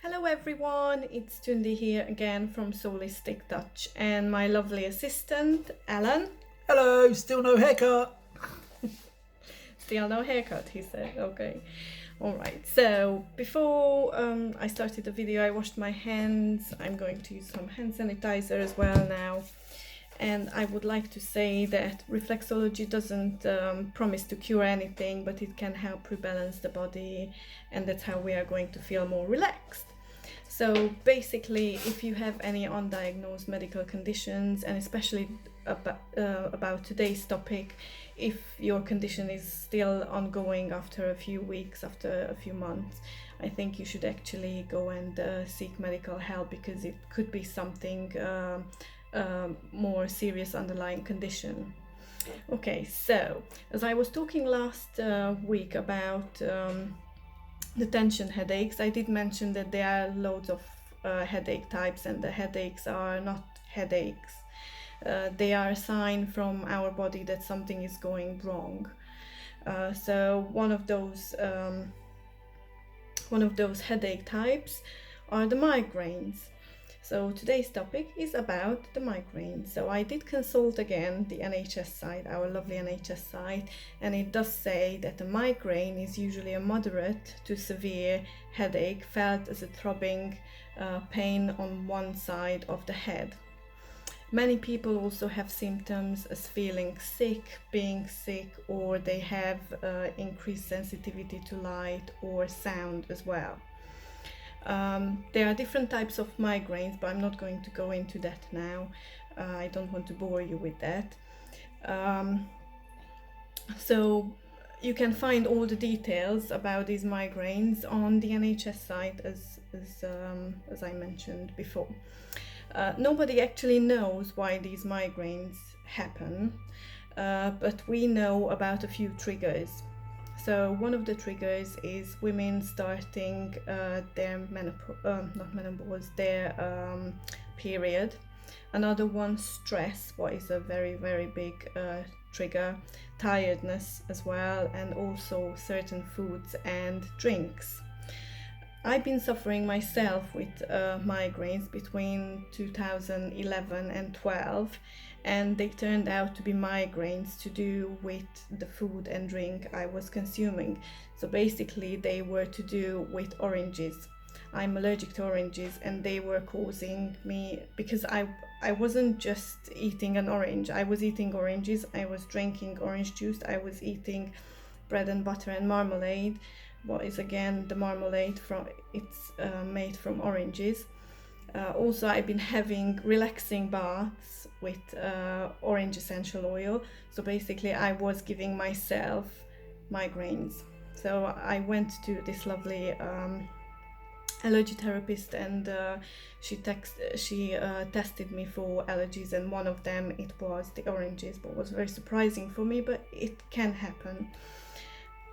Hello everyone, it's Tundi here again from Solistic Touch and my lovely assistant Alan. Hello, still no haircut. Still no haircut, he said. Okay. Alright, so before I started the video I washed my hands. I'm going to use some hand sanitizer as well now. And I would like to say that reflexology doesn't promise to cure anything, but it can help rebalance the body, and that's how we are going to feel more relaxed. So basically, if you have any undiagnosed medical conditions, and especially about today's topic, if your condition is still ongoing after a few weeks, after a few months, I think you should actually go and seek medical help, because it could be something more serious underlying condition. Okay, so as I was talking last week about the tension headaches, I did mention that there are loads of headache types, and the headaches are not headaches. They are a sign from our body that something is going wrong. So one of those headache types are the migraines. So today's topic is about the migraine. So I did consult again the NHS site, our lovely NHS site, and it does say that a migraine is usually a moderate to severe headache felt as a throbbing pain on one side of the head. Many people also have symptoms as feeling sick, being sick, or they have increased sensitivity to light or sound as well. There are different types of migraines, but I'm not going to go into that now. I don't want to bore you with that. So you can find all the details about these migraines on the NHS site, as I mentioned before. Nobody actually knows why these migraines happen, but we know about a few triggers. So one of the triggers is women starting their period. Another one, stress, what is a very, very big trigger. Tiredness as well, and also certain foods and drinks. I've been suffering myself with migraines between 2011 and 12, and they turned out to be migraines to do with the food and drink I was consuming. So basically they were to do with oranges. I'm allergic to oranges, and they were causing me, because I wasn't just eating an orange, I was eating oranges, I was drinking orange juice, I was eating bread and butter and marmalade. What is again the marmalade from? It's made from oranges. Also, I've been having relaxing baths with orange essential oil. So basically, I was giving myself migraines. So I went to this lovely allergy therapist, and she tested me for allergies, and one of them it was the oranges. But it was very surprising for me. But it can happen.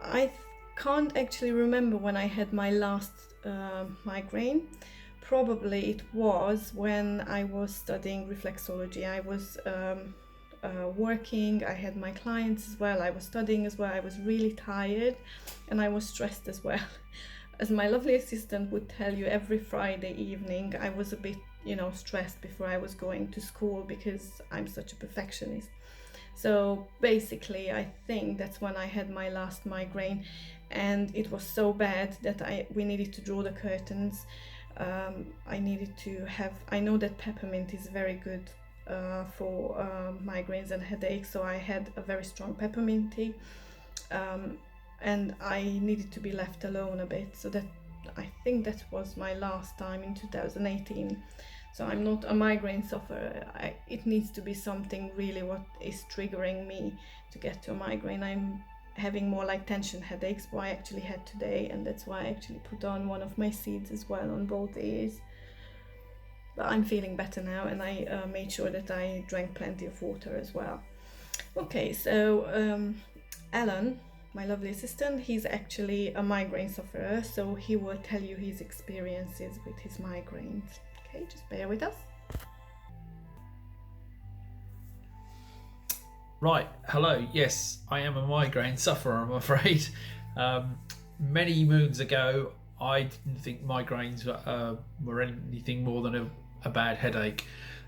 I can't actually remember when I had my last migraine. Probably it was when I was studying reflexology. I was working, I had my clients as well, I was studying as well, I was really tired, and I was stressed as well. As my lovely assistant would tell you, every Friday evening I was a bit, stressed before I was going to school, because I'm such a perfectionist. So basically I think that's when I had my last migraine, and it was so bad that we needed to draw the curtains. I know that peppermint is very good for migraines and headaches, so I had a very strong peppermint tea, and I needed to be left alone a bit. So that, I think that was my last time in 2018. So I'm not a migraine sufferer. It needs to be something really what is triggering me to get to a migraine. I'm having more like tension headaches, what I actually had today, and that's why I actually put on one of my seeds as well on both ears. But I'm feeling better now, and I made sure that I drank plenty of water as well. Okay, so Alan, my lovely assistant, he's actually a migraine sufferer, so he will tell you his experiences with his migraines. Okay, just bear with us. Right, hello. Yes, I am a migraine sufferer, I'm afraid. Many moons ago, I didn't think migraines were anything more than a bad headache.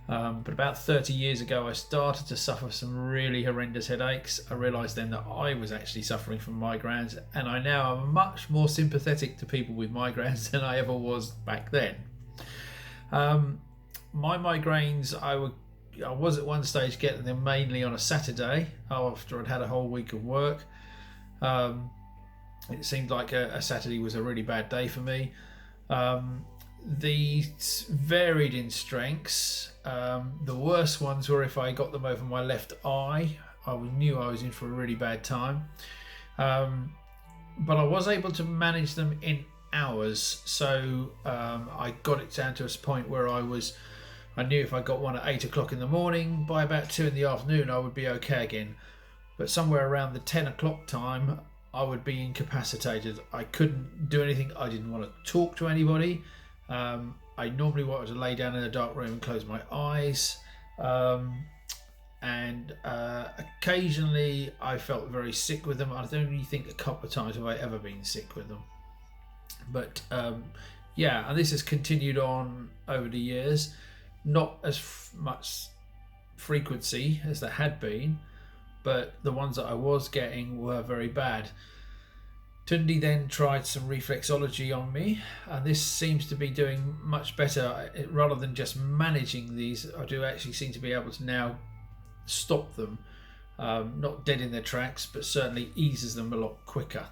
But about 30 years ago, I started to suffer some really horrendous headaches. I realised then that I was actually suffering from migraines, and I now am much more sympathetic to people with migraines than I ever was back then. My migraines, I was at one stage getting them mainly on a Saturday after I'd had a whole week of work. It seemed like a Saturday was a really bad day for me. These varied in strengths. The worst ones were if I got them over my left eye. I knew I was in for a really bad time. But I was able to manage them in hours. So I got it down to a point where I knew if I got one at 8 o'clock in the morning, by about 2 in the afternoon, I would be okay again. But somewhere around the 10 o'clock time, I would be incapacitated. I couldn't do anything. I didn't want to talk to anybody. I normally wanted to lay down in a dark room and close my eyes. And occasionally I felt very sick with them. I don't really think a couple of times have I ever been sick with them. But yeah, and this has continued on over the years. Not as much frequency as there had been, but the ones that I was getting were very bad. Tundi then tried some reflexology on me, and this seems to be doing much better. Rather than just managing these, I do actually seem to be able to now stop them, not dead in their tracks, but certainly eases them a lot quicker.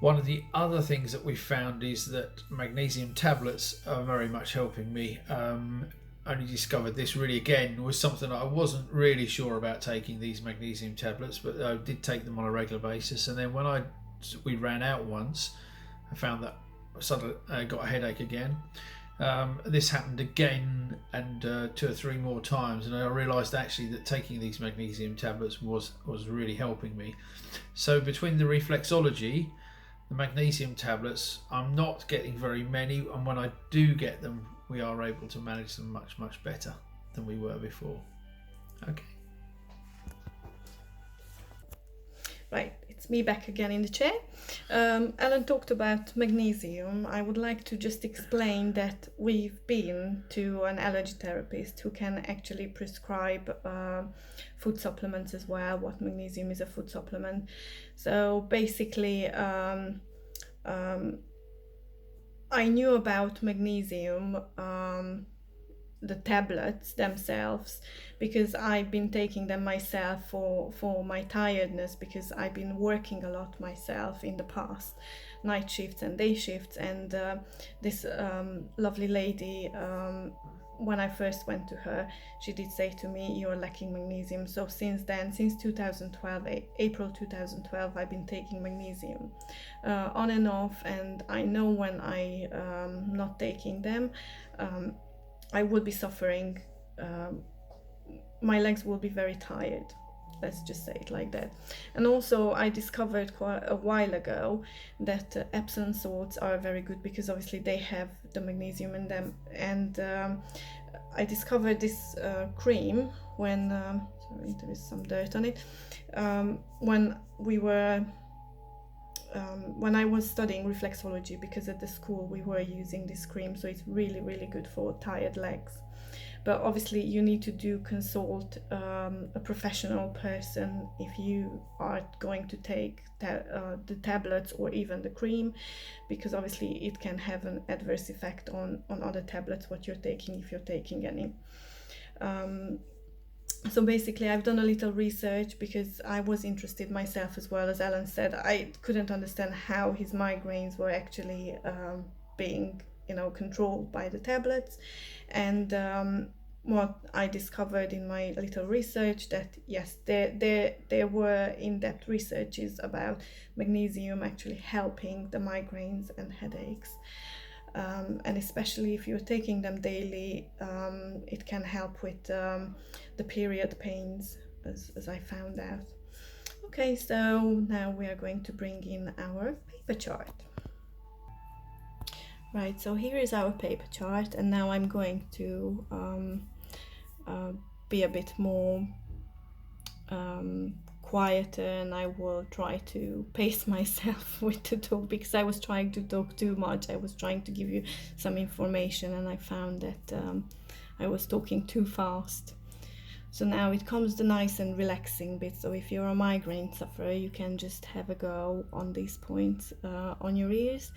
One of the other things that we found is that magnesium tablets are very much helping me. Only discovered this really again was something I wasn't really sure about, taking these magnesium tablets, but I did take them on a regular basis. And then when we ran out once, I found that I suddenly got a headache again. This happened again and 2 or 3 more times, and I realised actually that taking these magnesium tablets was really helping me. So between the reflexology, the magnesium tablets, I'm not getting very many, and when I do get them, we are able to manage them much better than we were before. Okay. Right, it's me back again in the chair. Alan talked about magnesium. I would like to just explain that we've been to an allergy therapist who can actually prescribe food supplements as well. What magnesium is a food supplement. So basically, I knew about magnesium, the tablets themselves, because I've been taking them myself for my tiredness, because I've been working a lot myself in the past, night shifts and day shifts, and this lovely lady, when I first went to her, she did say to me, "You're lacking magnesium." So since then, since 2012, April 2012, I've been taking magnesium on and off, and I know when I'm not taking them, I will be suffering. My legs will be very tired. Let's just say it like that. And also I discovered quite a while ago that Epsom salts are very good, because obviously they have the magnesium in them. And I discovered this cream when, sorry, there is some dirt on it, when I was studying reflexology, because at the school we were using this cream, so it's really good for tired legs. But obviously you need to consult a professional person if you are going to take the tablets or even the cream, because obviously it can have an adverse effect on other tablets what you're taking, if you're taking any. So basically I've done a little research, because I was interested myself as well. As Alan said, I couldn't understand how his migraines were actually being controlled by the tablets. And what I discovered in my little research, that yes, there were in-depth researches about magnesium actually helping the migraines and headaches. And especially if you're taking them daily, it can help with the period pains, as I found out. Okay, so now we are going to bring in our paper chart. Right, so here is our paper chart, and now I'm going to be a bit more quieter, and I will try to pace myself with the talk, because I was trying to talk too much. I was trying to give you some information, and I found that I was talking too fast. So now it comes the nice and relaxing bit. So if you're a migraine sufferer, you can just have a go on these points on your ears.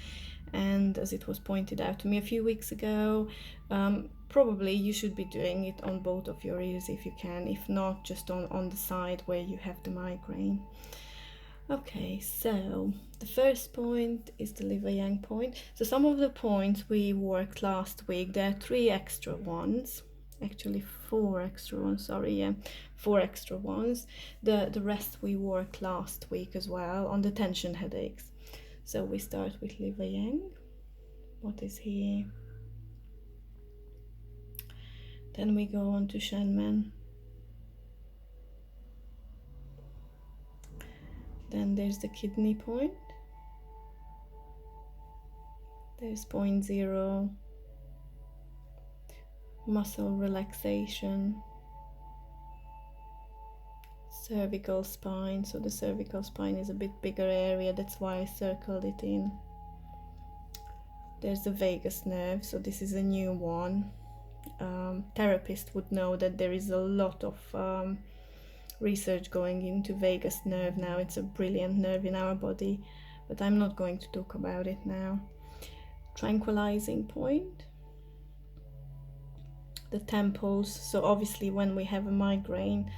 And as it was pointed out to me a few weeks ago, probably you should be doing it on both of your ears if you can. If not, just on the side where you have the migraine. Okay, so the first point is the liver yang point. So some of the points we worked last week, there are 3 extra ones. Actually 4 extra ones, sorry, yeah, 4 extra ones. The rest we worked last week as well on the tension headaches. So we start with liver yang. What is here? Then we go on to Shenmen. Then there's the kidney point. There's point 0. Muscle relaxation. Cervical spine. So the cervical spine is a bit bigger area. That's why I circled it in. There's the vagus nerve. So this is a new one. Therapists would know that there is a lot of research going into vagus nerve now. It's a brilliant nerve in our body, but I'm not going to talk about it now. Tranquilizing point. The temples. So obviously when we have a migraine,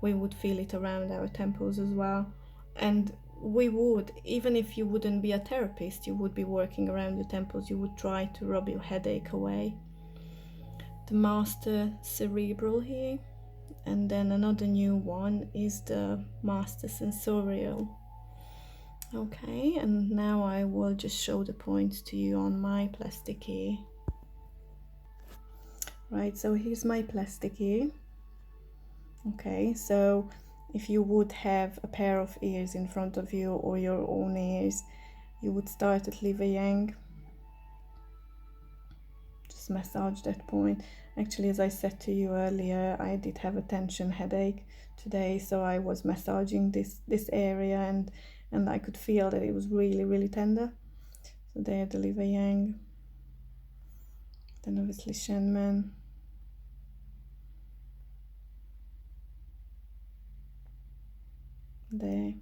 we would feel it around our temples as well. And we would, even if you wouldn't be a therapist, you would be working around your temples. You would try to rub your headache away. The master cerebral here. And then another new one is the master sensorial. Okay, and now I will just show the points to you on my plastic ear. Right, so here's my plastic ear. Okay, so if you would have a pair of ears in front of you or your own ears, you would start at liver yang. Just massage that point. Actually, as I said to you earlier, I did have a tension headache today, so I was massaging this area, and I could feel that it was really tender. So there, the liver yang. Then obviously Shenmen. There.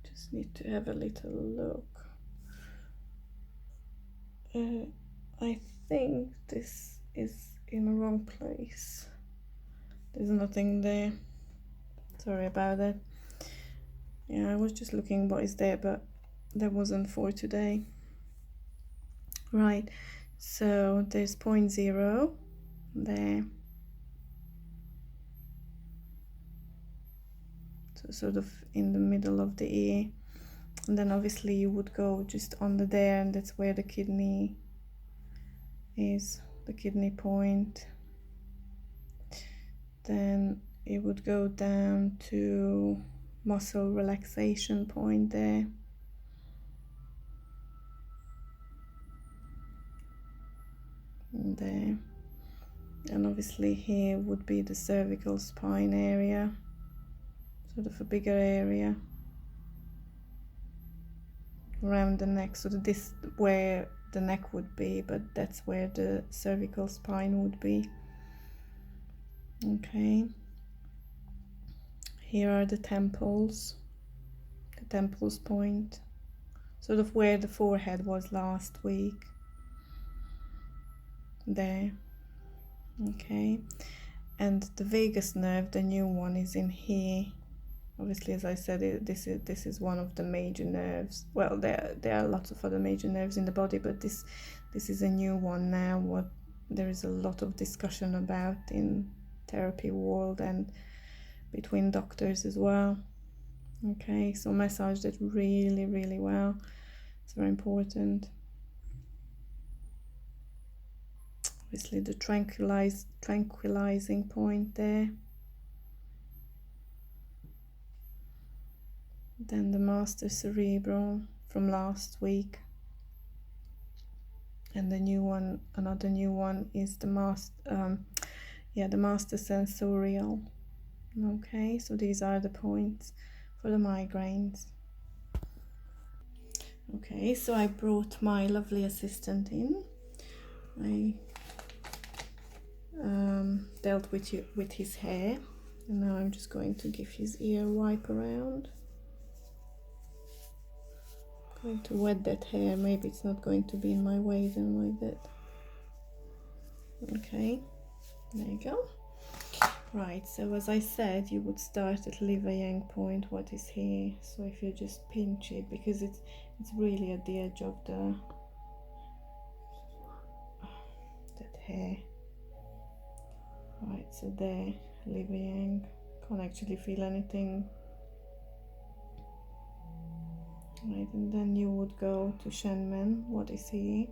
Just need to have a little look. I think this is in the wrong place. There's nothing there. Sorry about that. Yeah, I was just looking what is there, but that wasn't for today. Right, so there's point 0 there. So sort of in the middle of the ear. And then obviously you would go just under there, and that's where the kidney is, the kidney point. Then it would go down to muscle relaxation point there. And there. And obviously here would be the cervical spine area, sort of a bigger area around the neck. So this where the neck would be, but that's where the cervical spine would be. Okay, here are the temples point, sort of where the forehead was last week. There. Okay, and the vagus nerve, the new one, is in here. Obviously, as I said, this is one of the major nerves. Well, there are lots of other major nerves in the body, but this is a new one now. What there is a lot of discussion about in therapy world and between doctors as well. Okay, so massage that really well. It's very important. Obviously, the tranquilizing point there. Then the master cerebral from last week. And the new one, another new one, is the the master sensorial. Okay, so these are the points for the migraines. Okay, so I brought my lovely assistant in. I dealt with his hair, and now I'm just going to give his ear a wipe around. Going to wet that hair. Maybe it's not going to be in my way then like that. Okay, there you go. Right, so as I said, you would start at liver yang point, what is here. So if you just pinch it, because it's really at the edge of that hair. Right, so there, liver yang. Can't actually feel anything. Right, and then you would go to Shenmen, what is here.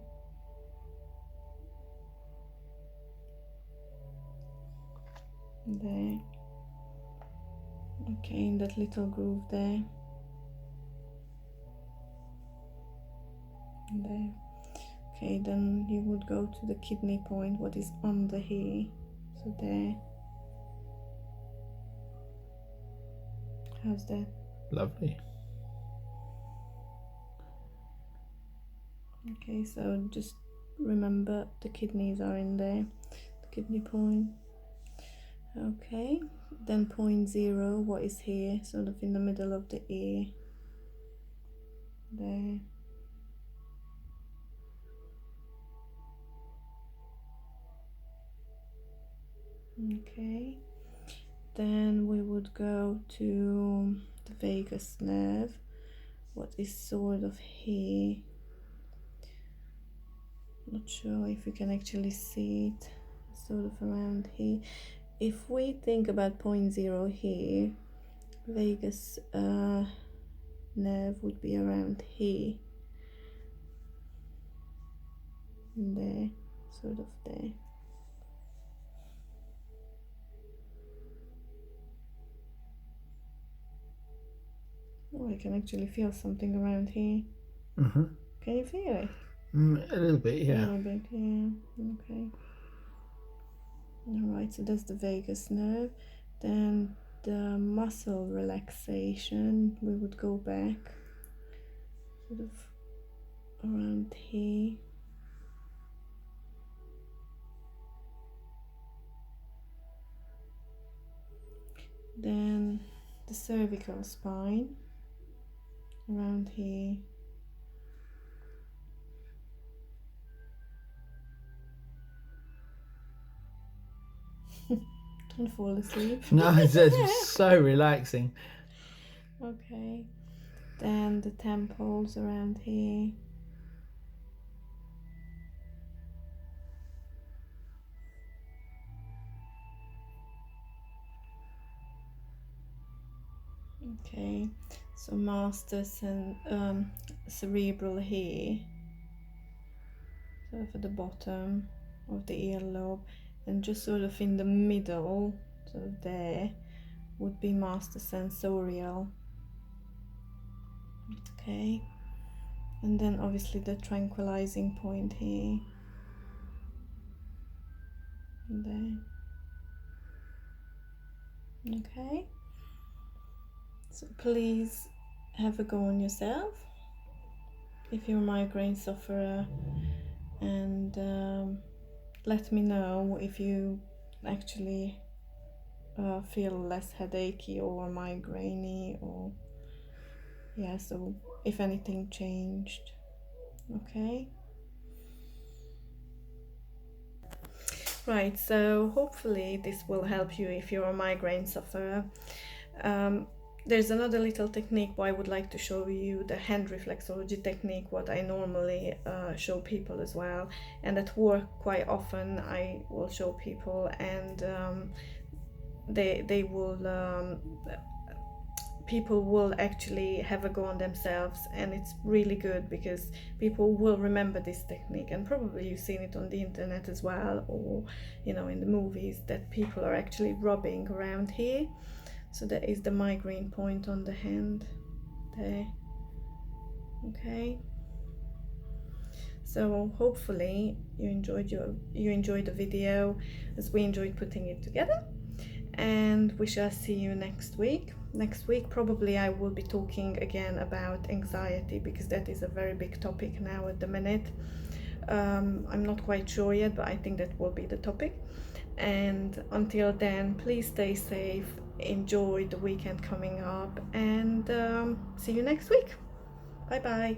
There. Okay, in that little groove there. There. Okay, then you would go to the kidney point, what is under here. So there. How's that? Lovely. Okay, so just remember the kidneys are in there, the kidney point. Okay, then point 0, what is here, sort of in the middle of the ear. There. Okay, then we would go to the vagus nerve, what is sort of here. Not sure if you can actually see it, sort of around here. If we think about point 0 here, vagus nerve would be around here. And there, sort of there. Oh, I can actually feel something around here. Mm-hmm. Can you feel it? A little bit, yeah. A little bit, yeah. Okay. Alright, so that's the vagus nerve. Then the muscle relaxation, we would go back sort of around here. Then the cervical spine around here. Don't fall asleep. No, it's so relaxing. Okay, then the temples around here. Okay, so masters and cerebral here, sort of at the bottom of the earlobe, and just sort of in the middle, sort of there, would be master sensorial. Okay, and then obviously the tranquilizing point here, and there. Okay, so please have a go on yourself if you're a migraine sufferer, and let me know if you actually feel less headachy or migrainey, or yeah, so if anything changed. Okay, right, so hopefully this will help you if you're a migraine sufferer. There's another little technique what I would like to show you, the hand reflexology technique, what I normally show people as well, and at work quite often I will show people, and they will people will actually have a go on themselves, and it's really good because people will remember this technique, and probably you've seen it on the internet as well, or in the movies, that people are actually rubbing around here. So that is the migraine point on the hand there. Okay, So hopefully you enjoyed the video as we enjoyed putting it together, and we shall see you next week. Next week probably I will be talking again about anxiety, because that is a very big topic now at the minute. I'm not quite sure yet, but I think that will be the topic. And until then, please stay safe, enjoy the weekend coming up, and see you next week. Bye bye.